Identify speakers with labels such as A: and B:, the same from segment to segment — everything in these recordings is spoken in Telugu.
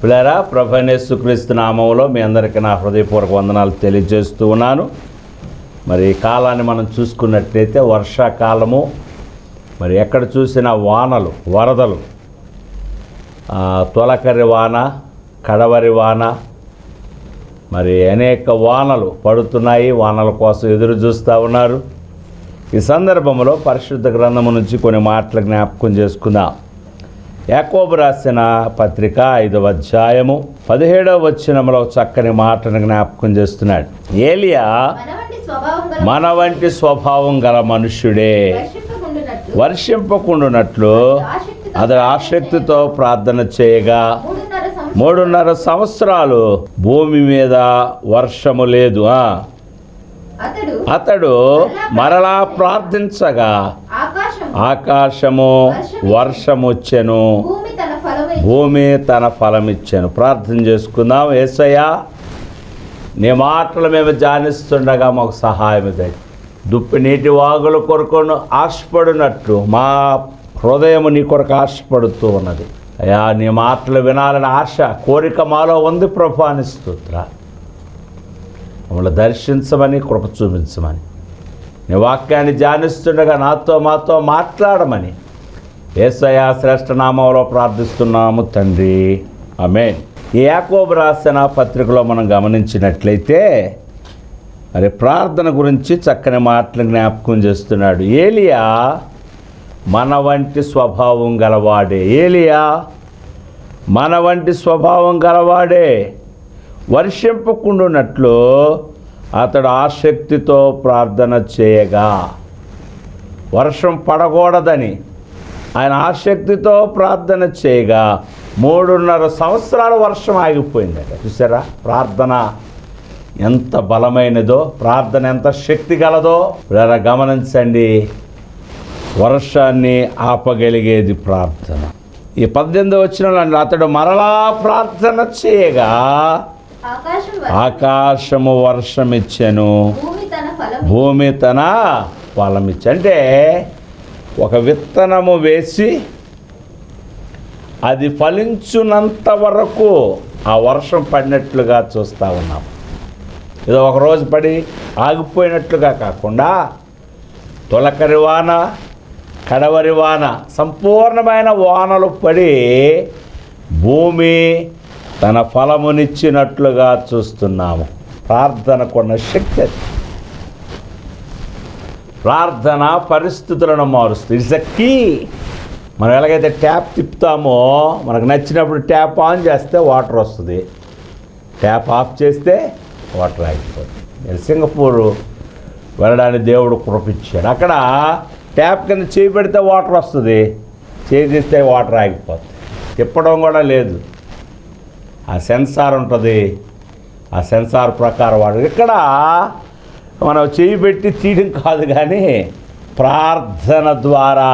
A: పిల్లరా, ప్రభువైన యేసుక్రీస్తు నామములో మీ అందరికీ నా హృదయపూర్వక వందనాలు తెలియజేస్తూ ఉన్నాను. మరి ఈ కాలాన్ని మనం చూసుకున్నట్లయితే వర్షాకాలము, మరి ఎక్కడ చూసినా వానలు, వరదలు, తొలకరి వాన, కడవరి వాన, మరి అనేక వానలు పడుతున్నాయి. వానల కోసం ఎదురు చూస్తూ ఉన్నారు. ఈ సందర్భంలో పరిశుద్ధ గ్రంథము నుంచి కొన్ని మాటలు జ్ఞాపకం చేసుకుందాం. యాకోబు రాసిన పత్రిక 5వ అధ్యాయము 17వ వచనంలో చక్కని మాటను జ్ఞాపకం చేస్తున్నాడు. ఏలియా మన వంటి స్వభావం గల మనుష్యుడే, వర్షింపకుండునట్లు అతడు ఆసక్తితో ప్రార్థన చేయగా 3.5 సంవత్సరాలు భూమి మీద వర్షము లేదు. అతడు మరలా ప్రార్థించగా ఆకాశము వర్షమొచ్చెను, భూమి తన ఫలమిచ్చెను. ప్రార్థన చేసుకుందాం. యేసయ్యా, నీ మాటలు మేము ధ్యానిస్తుండగా మాకు సహాయం దయచేయండి. దుప్పి నీటి వాగుల కొరకును ఆశపడినట్లు మా హృదయం నీ కొరకు ఆశపడుతూ ఉన్నది. అయ్యా, నీ మాటలు వినాలని ఆశ, కోరిక మాలో ఉంది ప్రభు అని స్తోత్రాలు. మమ్మల్ని దర్శించమని, కృప చూపించమని, నీ వాక్యాన్ని ధ్యానిస్తుండగా మాతో మాట్లాడమని యేసయ్య శ్రేష్ఠ నామంలో ప్రార్థిస్తున్నాము తండ్రి, ఆమేన్. ఈ యాకోబు రాసిన పత్రికలో మనం గమనించినట్లయితే మరి ప్రార్థన గురించి చక్కని మాటలు జ్ఞాపకం చేస్తున్నాడు. ఏలియా మన వంటి స్వభావం గలవాడే. ఏలియా మన వంటి స్వభావం గలవాడే. వర్షింపకుండునట్లు అతడు ఆసక్తితో ప్రార్థన చేయగా, వర్షం పడకూడదని ఆయన ఆసక్తితో ప్రార్థన చేయగా 3.5 సంవత్సరాలు వర్షం ఆగిపోయిందట. చూసారా, ప్రార్థన ఎంత బలమైనదో, ప్రార్థన ఎంత శక్తి గలదో. ఇలా గమనించండి, వర్షాన్ని ఆపగలిగేది ప్రార్థన. ఈ 18వ వచనంలో అతడు మరలా ప్రార్థన చేయగా ఆకాశము వర్షమిచ్చెను, భూమి తన ఫలమిచ్చు. అంటే ఒక విత్తనము వేసి అది ఫలించున్నంత వరకు ఆ వర్షం పడినట్లుగా చూస్తూ ఉన్నాం. ఏదో ఒకరోజు పడి ఆగిపోయినట్లుగా కాకుండా తొలకరి వాన, కడవరి వాన, సంపూర్ణమైన వానలు పడి భూమి తన ఫలమునిచ్చినట్లుగా చూస్తున్నాము. ప్రార్థనకున్న శక్తి అది. ప్రార్థన పరిస్థితులను మారుస్తుంది. It's a key. మనం ఎలాగైతే ట్యాప్ తిప్పుతామో, మనకు నచ్చినప్పుడు ట్యాప్ ఆన్ చేస్తే వాటర్ వస్తుంది, ట్యాప్ ఆఫ్ చేస్తే వాటర్ ఆగిపోతుంది. సింగపూరు వెళ్ళడానికి దేవుడు కృపించాడు. అక్కడ ట్యాప్ కింద చేయి పెడితే వాటర్ వస్తుంది, చేయి తీస్తే వాటర్ ఆగిపోతుంది. తిప్పడం కూడా లేదు, ఆ సెన్సార్ ఉంటుంది. ఆ సెన్సార్ ప్రకారం వాడు. ఇక్కడ మనం చేయి పెట్టి తీయడం కాదు, కానీ ప్రార్థన ద్వారా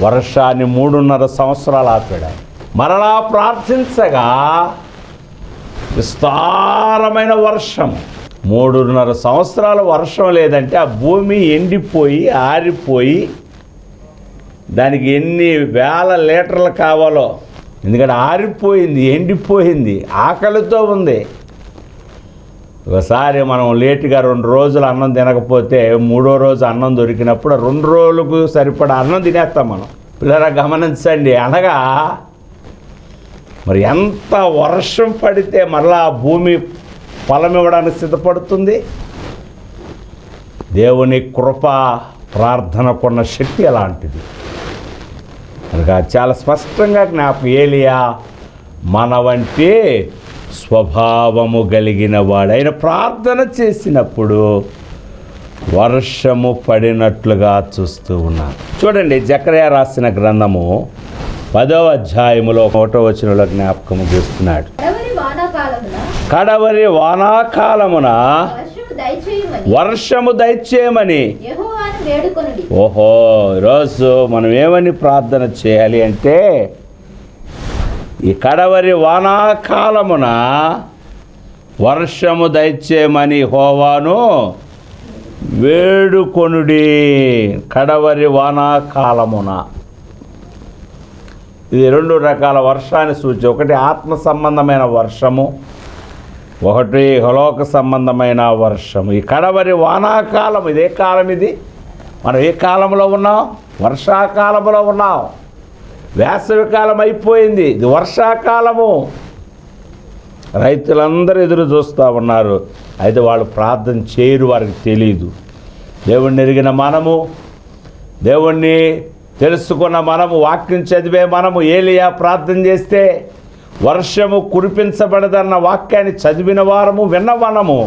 A: వర్షాన్ని 3.5 సంవత్సరాలు ఆపాడు. మరలా ప్రార్థించగా విస్తారమైన వర్షం. 3.5 సంవత్సరాలు వర్షం లేదంటే ఆ భూమి ఎండిపోయి ఆరిపోయి దానికి ఎన్ని వేల లీటర్లు కావాలో. ఎందుకంటే ఆరిపోయింది, ఎండిపోయింది, ఆకలితో ఉంది. ఒకసారి మనం లేటుగా 2 రోజులు అన్నం తినకపోతే 3వ రోజు అన్నం దొరికినప్పుడు 2 రోజులకు సరిపడా అన్నం తినేస్తాం మనం. పిల్లరా గమనించండి, అనగా మరి ఎంత వర్షం పడితే మరలా భూమి ఫలం ఇవ్వడానికి సిద్ధపడుతుంది. దేవుని కృప ప్రార్థనకున్న శక్తి అలాంటిది. కనుక చాలా స్పష్టంగా జ్ఞాపకం, ఏలియా మన వంటి స్వభావము కలిగిన వాడు. ఆయన ప్రార్థన చేసినప్పుడు వర్షము పడినట్లుగా చూస్తూ ఉన్నాను. చూడండి, జకర్యా రాసిన గ్రంథము 10వ అధ్యాయములో 1వ వచనంలో జ్ఞాపకము చేస్తున్నాడు. కడవరి వానాకాలమున వర్షము దయచేయమని. ఓహో, ఈరోజు మనం ఏమని ప్రార్థన చేయాలి అంటే, ఈ కడవరి వానాకాలమున వర్షము దయచేయమని యెహోవాను వేడుకొనుడి. కడవరి వానాకాలమున ఇది 2 రకాల వర్షాన్ని సూచి. ఒకటి ఆత్మ సంబంధమైన వర్షము, ఒకటి ఇహలోక సంబంధమైన వర్షము. ఈ కడవరి వానాకాలం, ఇదే కాలం ఇది. మనం ఏ కాలంలో ఉన్నాం? వర్షాకాలంలో ఉన్నాం. వేసవి కాలం అయిపోయింది, ఇది వర్షాకాలము. రైతులందరూ ఎదురు చూస్తూ ఉన్నారు. అయితే వాళ్ళు ప్రార్థన చేయరు, వారికి తెలియదు. దేవుణ్ణి ఎరిగిన మనము, దేవుణ్ణి తెలుసుకున్న మనము, వాక్యం చదివే మనము, ఏలియా ప్రార్థన చేస్తే వర్షము కురిపించబడదన్న వాక్యాన్ని చదివిన వారము, విన్న మనము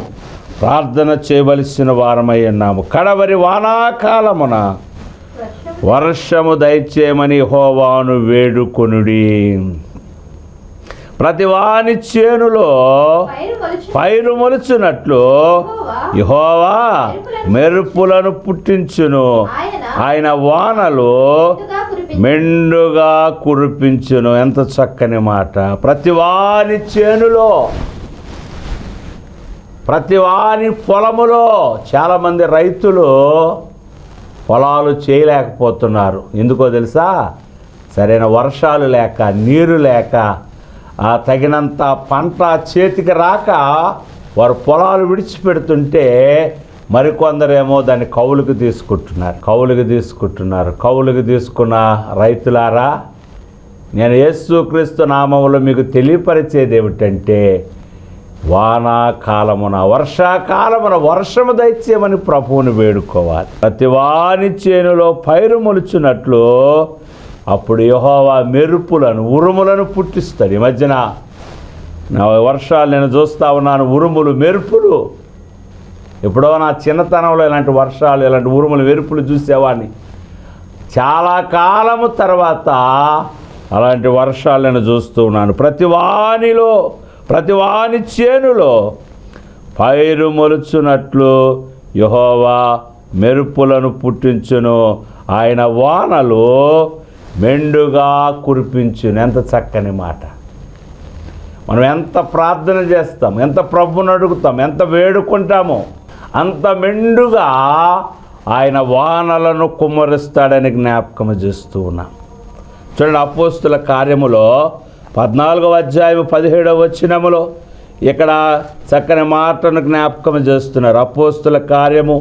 A: ప్రార్థన చేయవలసిన వారమై ఉన్నాము. కడవరి వానాకాలమున వర్షము దయచేయమని యెహోవాను వేడుకొనుడి. ప్రతి వాని చేనులో పైరు మొలుచున్నట్లు యెహోవా మెరుపులను పుట్టించును. ఆయన వానలు మెండుగా కురిపించును. ఎంత చక్కని మాట. ప్రతి వాని చేనులో, ప్రతి వాని పొలములో. చాలామంది రైతులు పొలాలు చేయలేకపోతున్నారు. ఎందుకో తెలుసా? సరైన వర్షాలు లేక, నీరు లేక, తగినంత పంట చేతికి రాక వారు పొలాలు విడిచిపెడుతుంటే మరికొందరేమో దాన్ని కౌలుకు తీసుకున్న రైతులారా, నేను యేసుక్రీస్తు నామములో మీకు తెలియపరిచేది ఏమిటంటే, వానాకాలమున, వర్షాకాలమున వర్షము దయచేయమని ప్రభువుని వేడుకోవాలి. ప్రతి వాని చేనులో పైరు మొలుచున్నట్లు అప్పుడు యెహోవా మెరుపులను, ఉరుములను పుట్టిస్తాడు. ఈ మధ్యన వర్షాలు నేను చూస్తూ ఉన్నాను, ఉరుములు, మెరుపులు. ఎప్పుడో నా చిన్నతనంలో ఇలాంటి వర్షాలు, ఇలాంటి ఉరుములు, మెరుపులు చూసేవాడిని. చాలా కాలము తర్వాత అలాంటి వర్షాలు నేను చూస్తూ ఉన్నాను. ప్రతి వాని చేనులో పైరు మొలుచున్నట్లు యెహోవా మెరుపులను పుట్టించును. ఆయన వానలు మెండుగా కురిపించును. ఎంత చక్కని మాట. మనం ఎంత ప్రార్థన చేస్తాం, ఎంత ప్రభువుని అడుగుతాం, ఎంత వేడుకుంటామో అంత మెండుగా ఆయన వానలను కుమ్మరిస్తాడని జ్ఞాపకం చేస్తూ ఉన్నాం. చూడండి, అపోస్తుల కార్యములో 14వ అధ్యాయం 17వ వచనములో ఇక్కడ చక్కని మాటను జ్ఞాపకం చేస్తున్నారు. అపోస్తుల కార్యము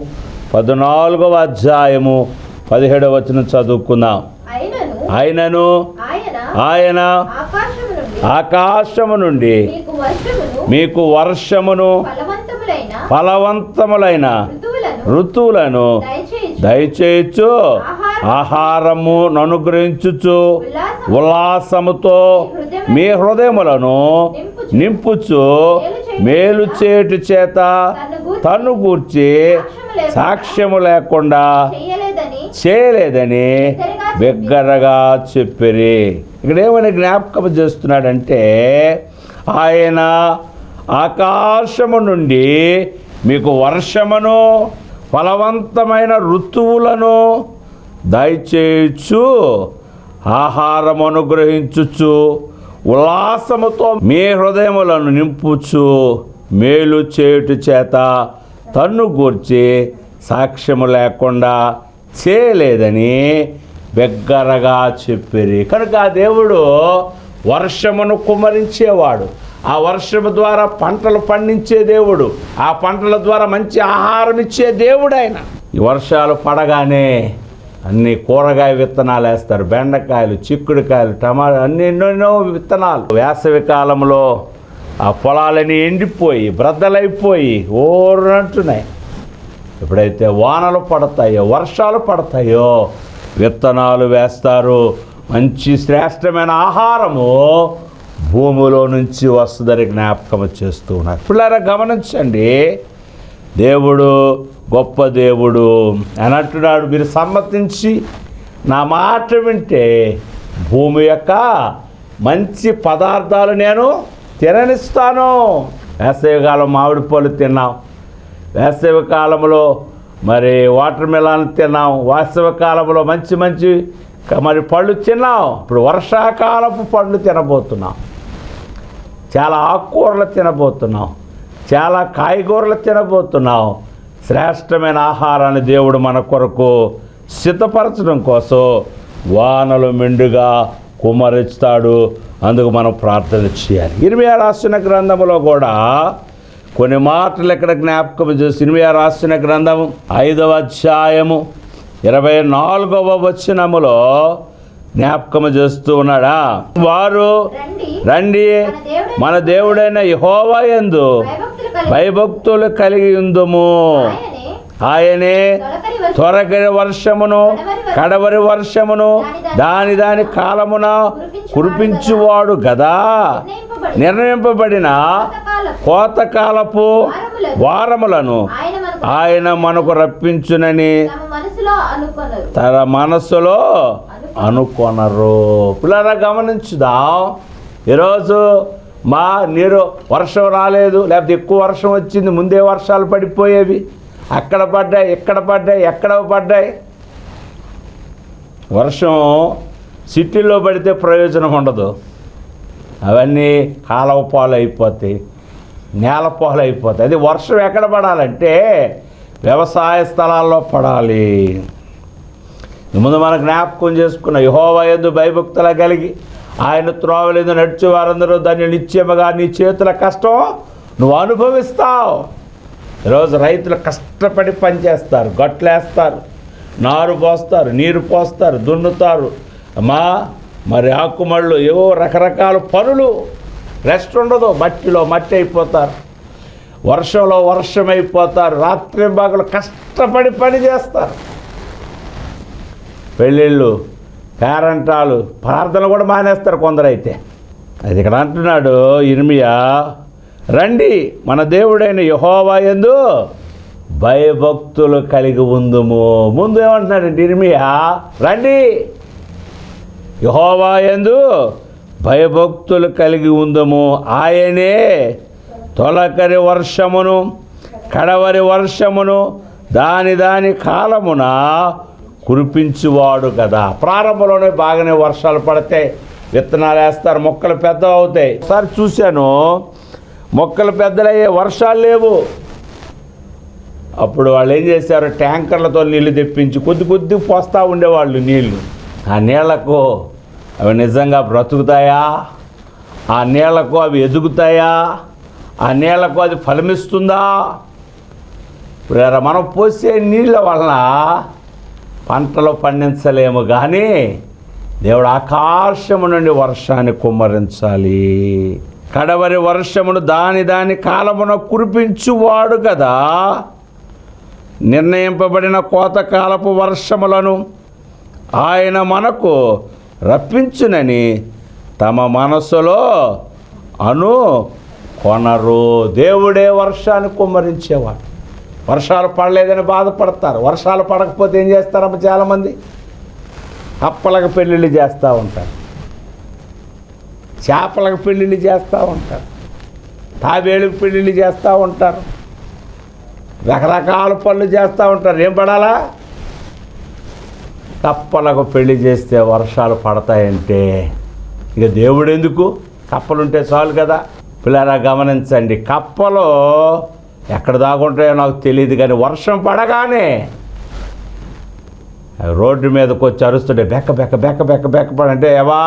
A: 14వ అధ్యాయము 17వ వచనం చదువుకుందాం. ఆయనను ఆయన ఆకాశము నుండి మీకు వర్షమును ఫలవంతములైన ఋతువులను దయచేయచ్చు, ఆహారము అనుగ్రహించుచు, ఉల్లాసముతో మీ హృదయములను నింపుచు, మేలు చేటు చేత తన్ను గూర్చి సాక్ష్యము లేకుండా చేయలేదని బిగ్గరగా చెప్పిరి. ఇక్కడ ఏమైనా జ్ఞాపకం చేస్తున్నాడంటే, ఆయన ఆకాశము నుండి మీకు వర్షమును ఫలవంతమైన ఋతువులను దయచేయచ్చు, ఆహారం అనుగ్రహించుచు, ఉల్లాసముతో మీ హృదయములను నింపుచు, మేలు చేయుట చేత తన్ను గూర్చి సాక్ష్యము లేకుండా చేయలేదని బిగ్గరగా చెప్పిరి. కనుక ఆ దేవుడు వర్షమును కుమ్మరించేవాడు. ఆ వర్షము ద్వారా పంటలు పండించే దేవుడు. ఆ పంటల ద్వారా మంచి ఆహారం ఇచ్చే దేవుడు ఆయన. ఈ వర్షాలు పడగానే అన్ని కూరగాయ విత్తనాలు వేస్తారు. బెండకాయలు, చిక్కుడుకాయలు, టమాటా, అన్ని ఎన్నెన్నో విత్తనాలు. వేసవి కాలంలో ఆ పొలాలని ఎండిపోయి బ్రద్దలైపోయి ఓరంటున్నాయి. ఎప్పుడైతే వానలు పడతాయో, వర్షాలు పడతాయో, విత్తనాలు వేస్తారు. మంచి శ్రేష్టమైన ఆహారము భూమిలో నుంచి వస్తుందని జ్ఞాపకం చేస్తూ ఉన్నారు. పిల్లరా గమనించండి, దేవుడు గొప్ప దేవుడు అని అంటున్నాడు. మీరు సమ్మతించి నా మాట వింటే భూమి యొక్క మంచి పదార్థాలు నేను తిననిస్తాను. వేసవికాలం మామిడి పళ్ళు తిన్నాం, వేసవి కాలంలో మరి వాటర్ మెలాన్ తిన్నాం, వేసవి కాలంలో మంచి మంచి మరి పళ్ళు తిన్నాం. ఇప్పుడు వర్షాకాలపు పళ్ళు తినబోతున్నాం, చాలా ఆకుకూరలు తినబోతున్నాం, చాలా కాయగూరలు తినబోతున్నాం. శ్రేష్టమైన ఆహారాన్ని దేవుడు మన కొరకు సిద్ధపరచడం కోసం వానలు మెండుగా కుమ్మరిస్తాడు. అందుకు మనం ప్రార్థన చేయాలి. ఇర్మీయా రాసిన గ్రంథంలో కూడా కొన్ని మాటలు ఇక్కడ జ్ఞాపకం చేసి, ఇర్మీయా రాసిన గ్రంథము 5వ అధ్యాయము 24వ వచనములో జ్ఞాపకం చేస్తూ ఉన్నాడా, వారు రండి మన దేవుడైన యెహోవా యందు భయభక్తులు కలిగి ఉందుము. ఆయనే త్వరగరి వర్షమును కడవరి వర్షమును దాని కాలమున కురిపించువాడు గదా. నిర్ణయింపబడిన కోతకాలపు వారములను ఆయన మనకు రప్పించునని తన మనసులో అనుకొనరు. పిల్లరా గమనించుదాం. ఈరోజు నీరు వర్షం రాలేదు, లేకపోతే ఎక్కువ వర్షం వచ్చింది, ముందే వర్షాలు పడిపోయేవి, అక్కడ పడ్డాయి, ఇక్కడ పడ్డాయి, ఎక్కడ పడ్డాయి. వర్షం సిటీలో పడితే ప్రయోజనం ఉండదు, అవన్నీ కాలువ పాలు అయిపోతాయి, నేల పాలు అయిపోతాయి. అది వర్షం ఎక్కడ పడాలంటే వ్యవసాయ స్థలాల్లో పడాలి. ముందు మనం జ్ఞాపకం చేసుకున్న, యెహోవా యందు భయభక్తుల కలిగి ఆయన త్రోవలేదు నడిచే వారందరూ దాన్ని నిశ్చయముగా నీ చేతుల కష్టం నువ్వు అనుభవిస్తావు. ఈరోజు రైతులు కష్టపడి పనిచేస్తారు, గట్లేస్తారు, నారు పోస్తారు, నీరు పోస్తారు, దున్నుతారు, మరి ఆకుమళ్ళు, ఏవో రకరకాల పనులు, రెస్ట్ ఉండదు. మట్టిలో మట్టి అయిపోతారు, వర్షంలో వర్షం అయిపోతారు, రాత్రి బాగులు కష్టపడి పని చేస్తారు. పెళ్ళిళ్ళు, పేరంటాలు, ప్రార్థన కూడా మానేస్తారు కొందరైతే. అది ఇక్కడ అంటున్నాడు ఇర్మీయా, రండి మన దేవుడైన యెహోవా యందు భయభక్తులు కలిగి ఉందుము. ముందు ఏమంటున్నాడంటే ఇర్మీయా, రండి యెహోవా యందు భయభక్తులు కలిగి ఉందుము. ఆయనే తొలకరి వర్షమును కడవరి వర్షమును దాని కాలమున కురిపించువాడు కదా. ప్రారంభంలోనే బాగానే వర్షాలు పడితే విత్తనాలు వేస్తారు, మొక్కలు పెద్ద అవుతాయి. ఒకసారి చూశాను, మొక్కలు పెద్దలయ్యే, వర్షాలు లేవు. అప్పుడు వాళ్ళు ఏం చేశారు, ట్యాంకర్లతో నీళ్లు తెప్పించి కొద్ది పోస్తూ ఉండేవాళ్ళు నీళ్లు. ఆ నీళ్లకు అవి నిజంగా బ్రతుకుతాయా? ఆ నీళ్లకు అవి ఎదుగుతాయా? ఆ నీళ్లకు అది ఫలమిస్తుందా? మనం పోసే నీళ్ళ వలన పంటలు పండించలేము, కానీ దేవుడు ఆకాశము నుండి వర్షాన్ని కుమ్మరించాలి. కడవరి వర్షమును దాని కాలమున కురిపించువాడు కదా. నిర్ణయింపబడిన కోతకాలపు వర్షములను ఆయన మనకు రప్పించునని తమ మనసులో అనుకొనరు. దేవుడే వర్షాన్ని కుమ్మరించేవాడు. వర్షాలు పడలేదని బాధపడతారు. వర్షాలు పడకపోతే ఏం చేస్తారమ్మ చాలామంది? కప్పలకు పెళ్ళిళ్ళు చేస్తూ ఉంటారు, చేపలకు పెళ్ళిళ్ళు చేస్తూ ఉంటారు, తాబేళ్ళకు పెళ్ళిళ్ళు చేస్తూ ఉంటారు, రకరకాల పనులు చేస్తూ ఉంటారు. ఏం పడాలా? కప్పలకు పెళ్లి చేస్తే వర్షాలు పడతాయంటే ఇక దేవుడు ఎందుకు? కప్పలుంటే చాలు కదా. పిల్లరా గమనించండి, కప్పలు ఎక్కడ దాగుంటాయో నాకు తెలియదు, కానీ వర్షం పడగానే రోడ్డు మీదకి వచ్చి అరుస్తుంటే బెక్క బెక్క బెక్క బెక్క బెక్క పడంటే, ఏవా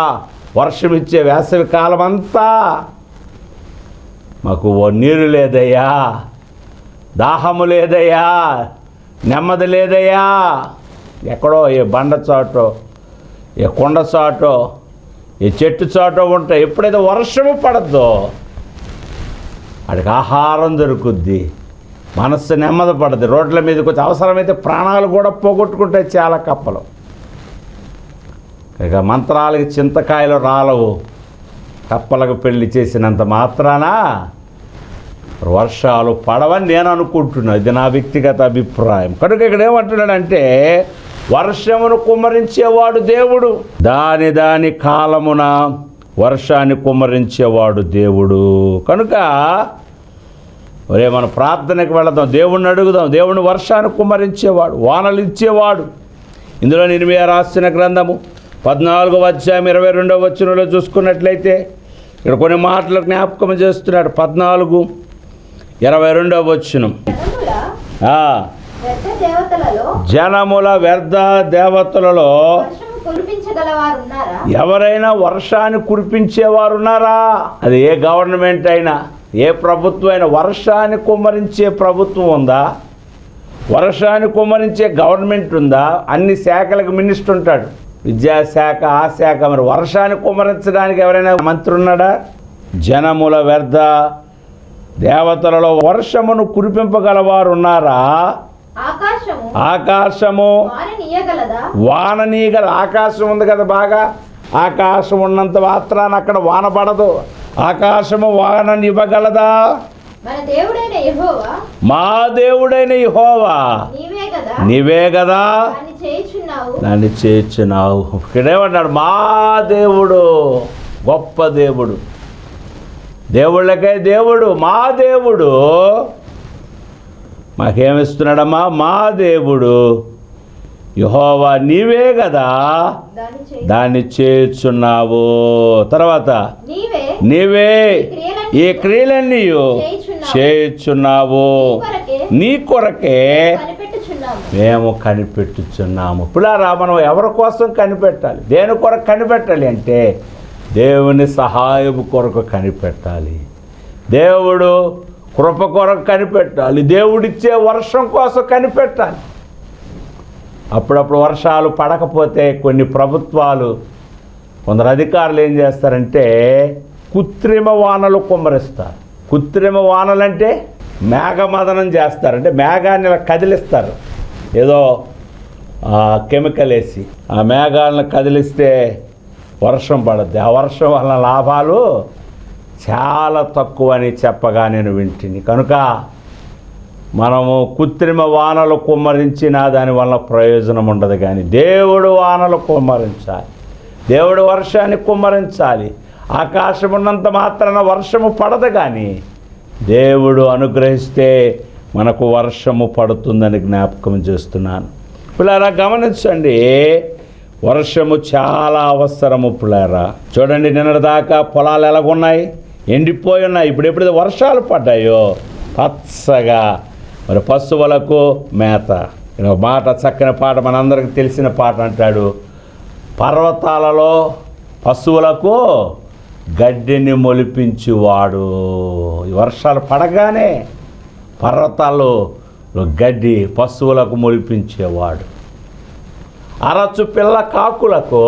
A: వర్షం ఇచ్చే వేసవి కాలం అంతా మాకు నీరు లేదయ్యా, దాహము లేదయ్యా, నెమ్మది లేదయ్యా. ఎక్కడో ఏ బండ చాటో, ఏ కొండ చాటో, ఏ చెట్టు చాటో ఉంటాయి. ఎప్పుడైతే వర్షము పడద్దో వాడికి ఆహారం దొరుకుద్ది, మనస్సు నెమ్మది పడుతుంది. రోడ్ల మీదకి వచ్చి అవసరమైతే ప్రాణాలు కూడా పోగొట్టుకుంటాయి చాలా కప్పలు. ఇక మంత్రాలకి చింతకాయలు రాలవు. కప్పలకు పెళ్లి చేసినంత మాత్రాన వర్షాలు పడవని నేను అనుకుంటున్నాను. ఇది నా వ్యక్తిగత అభిప్రాయం. కనుక ఇక్కడ ఏమంటున్నాడంటే, వర్షమును కుమ్మరించేవాడు దేవుడు, దాని కాలమున వర్షాన్ని కుమ్మరించేవాడు దేవుడు. కనుక ఒరే మన ప్రార్థనకు వెళదాం, దేవుణ్ణి అడుగుదాం. దేవుని వర్షాన్ని కుమ్మరించేవాడు, వానలు ఇచ్చేవాడు. ఇందులో ఇర్మీయా రాసిన గ్రంథము 14వ అధ్యాయం 22వ వచనంలో చూసుకున్నట్లయితే ఇక్కడ కొన్ని మాటలు జ్ఞాపకం చేస్తున్నాడు. 14:22వ వచనం, జనముల వ్యర్థ దేవతలలో
B: కురిపించగలవారున్నారా?
A: ఎవరైనా వర్షాన్ని కురిపించేవారు ఉన్నారా? అది ఏ గవర్నమెంట్ అయినా, ఏ ప్రభుత్వం అయినా. వర్షాన్ని కుమ్మరించే ప్రభుత్వం ఉందా? వర్షాన్ని కుమ్మరించే గవర్నమెంట్ ఉందా? అన్ని శాఖలకు మినిస్టర్ ఉంటాడు, విద్యాశాఖ, ఆ శాఖ. మరి వర్షాన్ని కుమ్మరించడానికి ఎవరైనా మంత్రి ఉన్నాడా? జనముల వ్యర్థ దేవతలలో వర్షమును కురిపింపగలవారు ఉన్నారా? ఆకాశము వాననీయగల. ఆకాశం ఉంది కదా, బాగా ఆకాశం ఉన్నంత మాత్రాన అక్కడ వాన పడదు. ఆకాశము వాననివ్వగలదా? మా దేవుడైన యెహోవా నీవే కదా దాన్ని చేయుచున్నావు. ఇక్కడేమన్నాడు? మా దేవుడు గొప్ప దేవుడు, దేవుళ్ళకే దేవుడు. మా దేవుడు మాకేమిస్తున్నాడమ్మా? మా దేవుడు యెహోవా నీవే కదా దాన్ని చేయుచున్నావు. తర్వాత నీవే ఈ క్రియలన్నీ చేయుచున్నావు, నీ కొరకే మేము కనిపెట్టుచున్నాము. పిల్లారా, మనం ఎవరి కోసం కనిపెట్టాలి? దేని కొరకు కనిపెట్టాలి అంటే దేవుని సహాయము కొరకు కనిపెట్టాలి, దేవుడు కృప కొరకు కనిపెట్టాలి, దేవుడిచ్చే వర్షం కోసం కనిపెట్టాలి. అప్పుడప్పుడు వర్షాలు పడకపోతే కొన్ని ప్రభుత్వాలు, కొందరు అధికారులు ఏం చేస్తారంటే కృత్రిమ వానలు కుమ్మరిస్తారు. కృత్రిమ వానలంటే మేఘమదనం చేస్తారు. అంటే మేఘాన్ని ఇలా కదిలిస్తారు, ఏదో కెమికల్ వేసి ఆ మేఘాలను కదిలిస్తే వర్షం పడుద్ది. ఆ వర్షం వల్ల లాభాలు చాలా తక్కువ అని చెప్పగా నేను వింటిని. కనుక మనము కృత్రిమ వానలు కుమ్మరించినా దానివల్ల ప్రయోజనం ఉండదు. కానీ దేవుడు వానలు కుమ్మరించాలి, దేవుడు వర్షాన్ని కుమ్మరించాలి. ఆకాశం ఉన్నంత మాత్రాన వర్షము పడదు, కానీ దేవుడు అనుగ్రహిస్తే మనకు వర్షము పడుతుందని జ్ఞాపకం చేస్తున్నాను. పిల్లారా, గమనించండి, వర్షము చాలా అవసరము. పిల్లారా చూడండి, నిన్నటిదాకా పొలాలు ఎలాగున్నాయి? ఎండిపోయి ఉన్నాయి. ఇప్పుడు ఎప్పుడైతే వర్షాలు పడ్డాయో పచ్చగా, మరి పశువులకు మేత. మాట, చక్కని పాట, మనందరికి తెలిసిన పాట అంటాడు, పర్వతాలలో పశువులకు గడ్డిని మొలిపించేవాడు. ఈ వర్షాలు పడగానే పర్వతాల్లో గడ్డి పశువులకు మొలిపించేవాడు. అరచు పిల్ల కాకులకు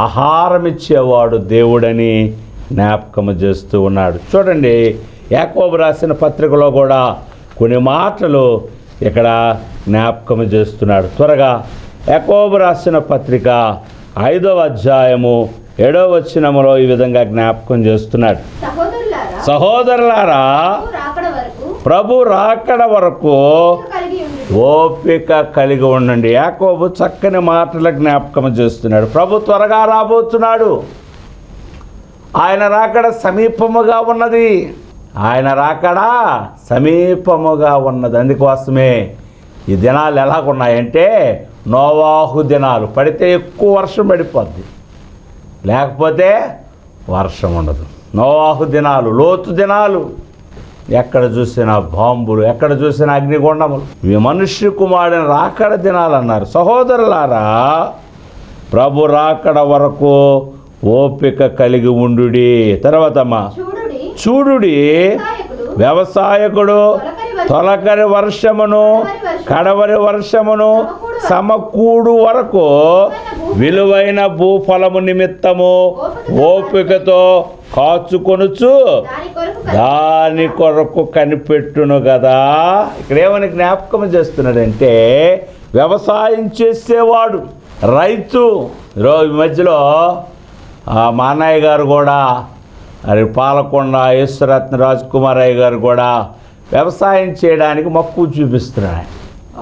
A: ఆహారం ఇచ్చేవాడు దేవుడని జ్ఞాపకం చేస్తూ ఉన్నాడు. చూడండి, యాకోబు రాసిన పత్రికలో కూడా కొన్ని మాటలు ఇక్కడ జ్ఞాపకం చేస్తున్నాడు. త్వరగా యాకోబు రాసిన పత్రిక 5వ అధ్యాయము 7వ వచనములో ఈ విధంగా జ్ఞాపకం చేస్తున్నాడు. సహోదరులారా, ప్రభు రాకడ వరకు ఓపిక కలిగి ఉండండి. యాకోబు చక్కని మాటల జ్ఞాపకం చేస్తున్నాడు. ప్రభు త్వరగా రాబోతున్నాడు. ఆయన రాకడ సమీపముగా ఉన్నది. ఆయన రాకడ సమీపముగా ఉన్నది. అందుకోసమే ఈ దినాలు ఎలాగున్నాయంటే నోవాహు దినాలు. పడితే ఎక్కువ వర్షం పడిపోద్ది, లేకపోతే వర్షం ఉండదు. నోవాహు దినాలు, లోతు దినాలు, ఎక్కడ చూసినా బాంబులు, ఎక్కడ చూసినా అగ్నిగుండములు. ఇవి మనుష్య కుమారుని రాకడ దినాలు అన్నారు. సహోదరులారా, ప్రభు రాకడ వరకు ఓపిక కలిగి ఉండుడి. తర్వాతమ్మా చూడుడి, వ్యవసాయకుడు తొలకరి వర్షమును కడవరి వర్షమును సమకూడు వరకు విలువైన భూఫలము నిమిత్తము ఓపికతో కాచుకొనుచు దాని కొరకు కనిపెట్టును కదా. ఇక్కడ ఏమని జ్ఞాపకం చేస్తున్నాడంటే వ్యవసాయం చేసేవాడు, రైతు. ఈరోజు మధ్యలో మా అన్నయ్య గారు కూడా, అది పాలకొండ ఈశ్వరత్న రాజకుమారయ్య గారు కూడా వ్యవసాయం చేయడానికి మక్కువ చూపిస్తున్నాడు.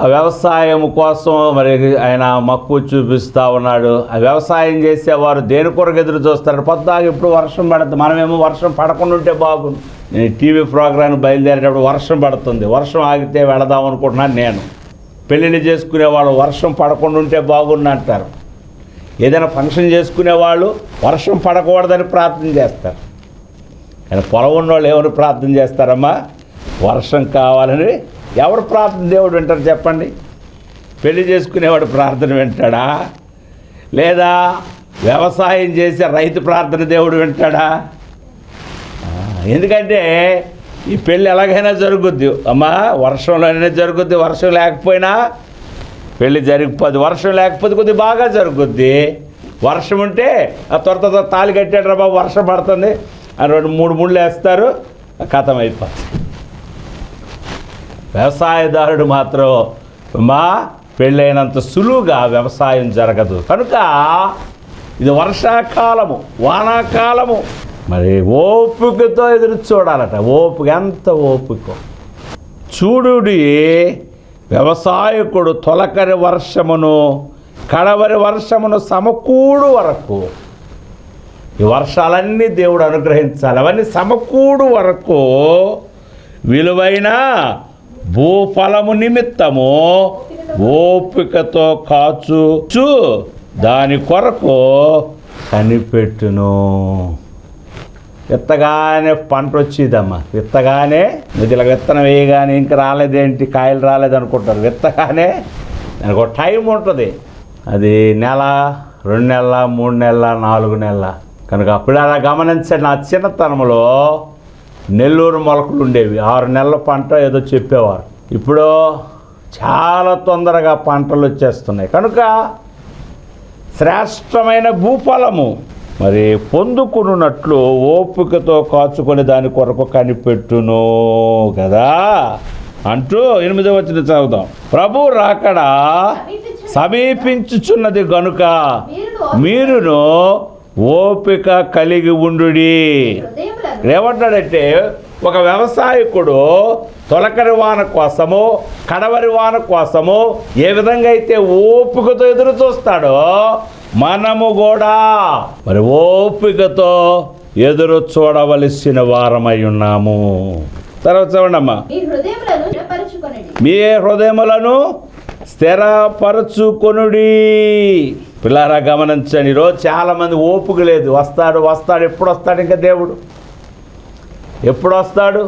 A: ఆ వ్యవసాయం కోసం మరి ఆయన మక్కువ చూపిస్తూ ఉన్నాడు. ఆ వ్యవసాయం చేసేవారు దేని కొరకు ఎదురు చూస్తారు? పొద్దుగా ఇప్పుడు వర్షం పడుతుంది, మనమేమో వర్షం పడకుండా ఉంటే బాగుంది. నేను టీవీ ప్రోగ్రాం బయలుదేరేటప్పుడు వర్షం పడుతుంది, వర్షం ఆగితే వెళదాం అనుకుంటున్నాను. నేను పెళ్ళిళ్ళు చేసుకునే వాళ్ళు వర్షం పడకుండా ఉంటే బాగుంది అంటారు. ఏదైనా ఫంక్షన్ చేసుకునే వాళ్ళు వర్షం పడకూడదని ప్రార్థన చేస్తారు. కానీ పొలం ఉన్నవాళ్ళు ఎవరు ప్రార్థన చేస్తారమ్మా? వర్షం కావాలని. ఎవరు ప్రార్థన దేవుడు వింటారు చెప్పండి? పెళ్లి చేసుకునేవాడు ప్రార్థన వింటాడా? లేదా వ్యవసాయం చేసే రైతు ప్రార్థన దేవుడు వింటాడా? ఎందుకంటే ఈ పెళ్ళి ఎలాగైనా జరుగుద్ది అమ్మా, వర్షంలోనే జరుగుద్ది, వర్షం లేకపోయినా పెళ్ళి జరిగిపోద్ది, వర్షం లేకపోతే కొద్దిగా బాగా జరుగుద్ది. వర్షం ఉంటే ఆ త్వర తాళి కట్టాడు రా బాబు, వర్షం పడుతుంది అని 2-3 ముళ్ళు వేస్తారు, కథం అయిపోతుంది. వ్యవసాయదారుడు మాత్రం మా పెళ్ళైనంత సులువుగా వ్యవసాయం జరగదు. కనుక ఇది వర్షాకాలము, వానాకాలము. మరి ఓపికతో ఎదురు చూడాలట. ఓపిక, ఎంత ఓపిక చూడుడి. వ్యవసాయకుడు తొలకరి వర్షమును కడవరి వర్షమును సమకూడు వరకు, ఈ వర్షాలన్నీ దేవుడు అనుగ్రహించాలి, అవన్నీ సమకూడు వరకు విలువైన భూఫలము నిమిత్తము ఓపికతో కాచుచు దాని కొరకు కనిపెట్టును. విత్తగానే పంట వచ్చేదమ్మా, విత్తగానే ఇలా విత్తనం వేయగానే ఇంక రాలేదేంటి, కాయలు రాలేదు అనుకుంటారు. విత్తగానే దానికి ఒక టైం ఉంటుంది. అది 1 నెల, 2 నెలల, 3 నెలల, 4 నెలల. కనుక అప్పుడు అలా గమనించండి. నా చిన్నతనంలో నెల్లూరు మొలకలు ఉండేవి, 6 నెలల పంట ఏదో చెప్పేవారు. ఇప్పుడు చాలా తొందరగా పంటలు వచ్చేస్తున్నాయి. కనుక శ్రేష్టమైన భూఫలము మరి పొందుకున్నట్లు ఓపికతో కాచుకొని దాని కొరకు కనిపెట్టును కదా అంటూ 8వ వచనం చదువుదాం. ప్రభు రాకడ సమీపించుచున్నది గనుక మీరును ఓపిక కలిగి ఉండుడి. ఏమంటాడంటే, ఒక వ్యవసాయకుడు తొలకరి వాన కోసము కడవరి వాన కోసము ఏ విధంగా అయితే ఓపికతో ఎదురు చూస్తాడో మనము కూడా మరి ఓపికతో ఎదురు చూడవలసిన వారమై ఉన్నాము. తర్వాత చూడమ్మా, మీ హృదయములను స్థిరపరచుకొనుడి. పిల్లారా గమనించండి, ఈరోజు చాలామంది ఓపిక లేదు. వస్తాడు ఎప్పుడు వస్తాడు, ఇంకా దేవుడు ఎప్పుడు వస్తాడు?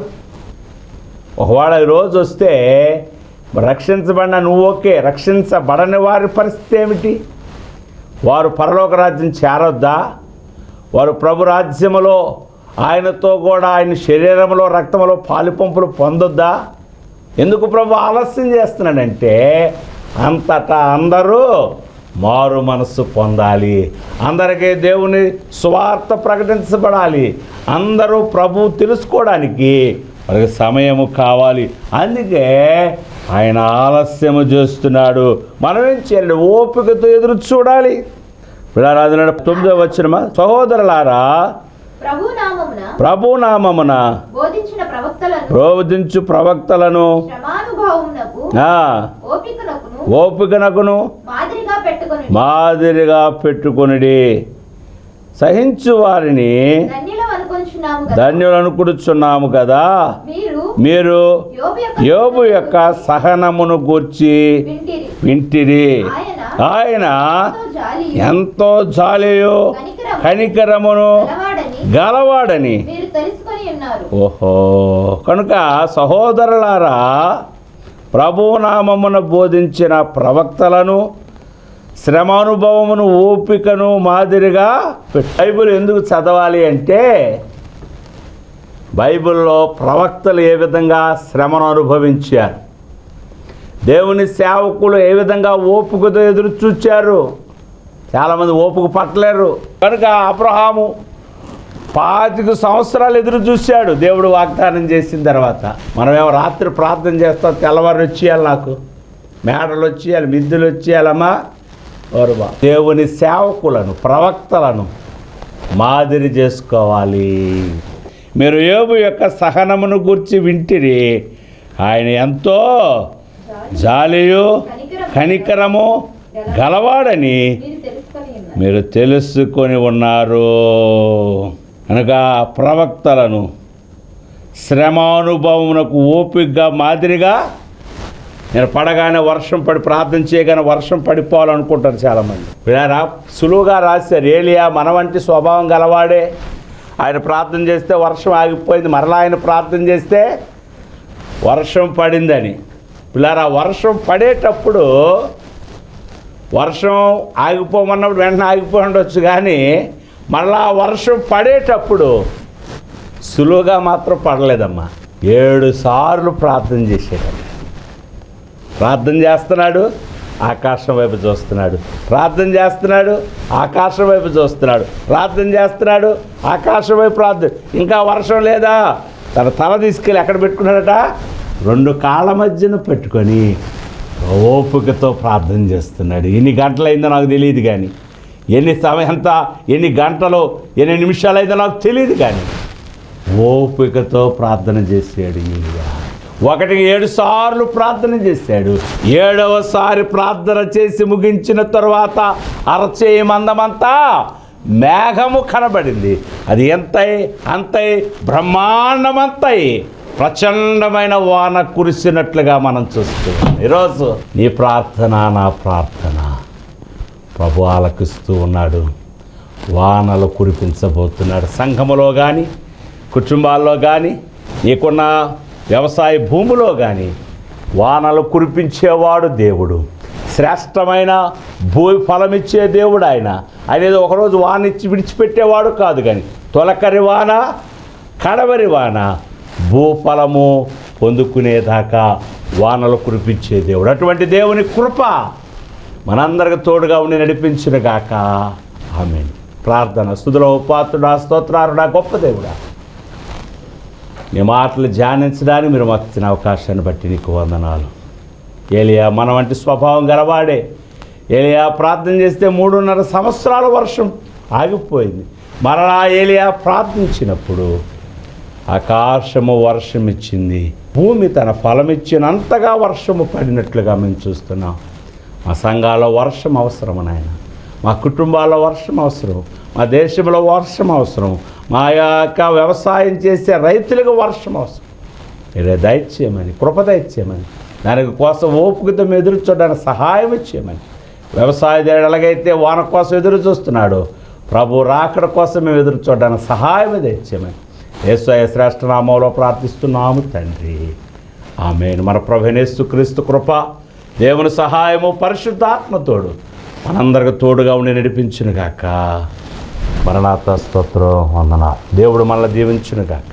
A: ఒకవేళ ఈరోజు వస్తే రక్షించబడిన నువ్వు ఓకే, రక్షించబడని వారి పరిస్థితి ఏమిటి? వారు పరలోక రాజ్యం చేరొద్దా? వారు ప్రభు రాజ్యములో ఆయనతో కూడా ఆయన శరీరంలో రక్తంలో పాలుపంపులు పొందొద్దా? ఎందుకు ప్రభు ఆలస్యం చేస్తున్నాడంటే, అంతటా అందరూ మారు మనస్సు పొందాలి, అందరికీ దేవుని సువార్త ప్రకటించబడాలి, అందరూ ప్రభు తెలుసుకోవడానికి వారికి సమయము కావాలి. అందుకే ఆయన ఆలస్యము చేస్తున్నాడు. మనం ఏం చేయాలి? ఓపికతో ఎదురు చూడాలి. విడారాధన 9వ వచనమా, సహోదరులారా ప్రభు నామమున బోధించు ప్రవక్తలను ఓపికనకును మాదిరిగా పెట్టుకొనుడి. సహించు వారిని ధన్యులు అనుకుంటున్నాము కదా. మీరు యోబు యొక్క సహనమును గూర్చి వింటిరి. ఆయన ఎంతో జాలియు కనికరమును గలవాడని. ఓహో, కనుక సహోదరులారా, ప్రభునామమున బోధించిన ప్రవక్తలను శ్రమానుభవమును ఓపికను మాదిరిగా బైబిల్ ఎందుకు చదవాలి అంటే, బైబిల్లో ప్రవక్తలు ఏ విధంగా శ్రమను అనుభవించారు, దేవుని సేవకులు ఏ విధంగా ఓపికతో ఎదురు చూచారు. చాలామంది ఓపిక పట్టలేరు. కనుక అబ్రహాము 25 సంవత్సరాలు ఎదురు చూశాడు దేవుడు వాగ్దానం చేసిన తర్వాత. మనమేమో రాత్రి ప్రార్థన చేస్తాం, తెల్లవారు వచ్చేయాలి, నాకు మేడలు వచ్చేయాలి, మిద్దెలు వచ్చేయాలమ్మా. ఓరుబా, దేవుని సేవకులను ప్రవక్తలను మాదిరి చేసుకోవాలి. మీరు యోబు యొక్క సహనమును గూర్చి వింటిరి. ఆయన ఎంతో జాలియు కనికరము గలవాడని మీరు తెలుసుకొని ఉన్నారు. అనగా ప్రవక్తలను శ్రమానుభవమునకు ఓపికగా మాదిరిగా. నేను పడగానే వర్షం పడి ప్రార్థన చేయగానే వర్షం పడిపోవాలనుకుంటారు చాలామంది. వీళ్ళారా సులువుగా రాశారు, ఏలియా మన వంటి స్వభావం గలవాడే. ఆయన ప్రార్థన చేస్తే వర్షం ఆగిపోయింది, మరలా ఆయన ప్రార్థన చేస్తే వర్షం పడిందని. పిల్లారా, వర్షం పడేటప్పుడు వర్షం ఆగిపోమన్నప్పుడు వెంటనే ఆగిపోయి ఉండొచ్చు, కానీ మళ్ళా వర్షం పడేటప్పుడు సులువుగా మాత్రం పడలేదమ్మా. 7 సార్లు ప్రార్థన చేశాడు. ప్రార్థన చేస్తున్నాడు, ఆకాశం వైపు చూస్తున్నాడు, ప్రార్థన చేస్తున్నాడు, ఆకాశం వైపు చూస్తున్నాడు, ప్రార్థన చేస్తున్నాడు, ఆకాశం వైపు ప్రార్థన. ఇంకా వర్షం లేదా, తన తల తీసుకెళ్ళి ఎక్కడ పెట్టుకున్నాడట? 2 కాళ్ళ మధ్యన పెట్టుకొని ఓపికతో ప్రార్థన చేస్తున్నాడు. ఎన్ని గంటలైందో నాకు తెలియదు, కానీ ఎన్ని గంటలు ఎన్ని నిమిషాలు అయిందో నాకు తెలియదు, కానీ ఓపికతో ప్రార్థన చేశాడు. 7 సార్లు ప్రార్థన చేశాడు. 7వసారి ప్రార్థన చేసి ముగించిన తర్వాత అరచేయి మందమంతా మేఘము కనబడింది. అది అంతై బ్రహ్మాండమంతై ప్రచండమైన వాన కురిసినట్లుగా మనం చూస్తున్నాం. ఈరోజు నీ ప్రార్థన, నా ప్రార్థన ప్రభు ఆలకిస్తూ ఉన్నాడు. వానలు కురిపించబోతున్నాడు. సంఘములో కానీ, కుటుంబాల్లో కానీ, నీకున్న వ్యవసాయ భూమిలో కానీ వానలు కురిపించేవాడు దేవుడు. శ్రేష్టమైన ఫలమిచ్చే దేవుడు ఆయన. ఏదో ఒకరోజు వాన ఇచ్చి విడిచిపెట్టేవాడు కాదు, కానీ తొలకరి వాన, కడవరి వాన, భూఫలము పొందుకునేదాకా వానలు కురిపించే దేవుడు. అటువంటి దేవుని కృప మనందరికి తోడుగా ఉండి నడిపించునుగాక. ఆమేన్. ప్రార్థన. స్తుతుల ఉపాత్తుడా, స్తోత్రారుడా, గొప్ప దేవుడా, నీ మాటలు ధ్యానించడానికి మీరు మాకు ఇచ్చిన అవకాశాన్ని బట్టి నీకు వందనాలు. ఏలియా మన వంటి స్వభావం గలవాడే. ఏలియా ప్రార్థన చేస్తే 3.5 సంవత్సరాల వర్షం ఆగిపోయింది. మరలా ఏలియా ప్రార్థించినప్పుడు ఆకాశము వర్షం ఇచ్చింది. భూమి తన ఫలం ఇచ్చినంతగా వర్షము పడినట్లుగా మేము చూస్తున్నాం. మా సంఘాల్లో వర్షం అవసరం నాయన. మా కుటుంబాల్లో వర్షం అవసరం. మా దేశంలో వర్షం అవసరం. మా యొక్క వ్యవసాయం చేసే రైతులకు వర్షం అవసరం. మీరే దయచేయమని, కృప దయచేయమని, దానికి కోసం ఓపికతో ఎదురు చూడడానికి సహాయం ఇచ్చేయమని. వ్యవసాయదారుడు ఎలాగైతే వాన కోసం ఎదురు చూస్తున్నాడో, ప్రభు రాకడ కోసం మేము ఎదురు చూడడానికి సహాయం దయచేయమని యేసయ్య శ్రేష్ఠ నామంలో ప్రార్థిస్తున్నాము తండ్రి. ఆమేన్. మన ప్రభువైన యేసుక్రీస్తు కృప, దేవుని సహాయము, పరిశుద్ధాత్మతోడు మనందరికి తోడుగా ఉండి నడిపించునుగాక. మరణాత స్తోత్రం, వందనాలు. దేవుడు మనల్ని దీవించునుగాక.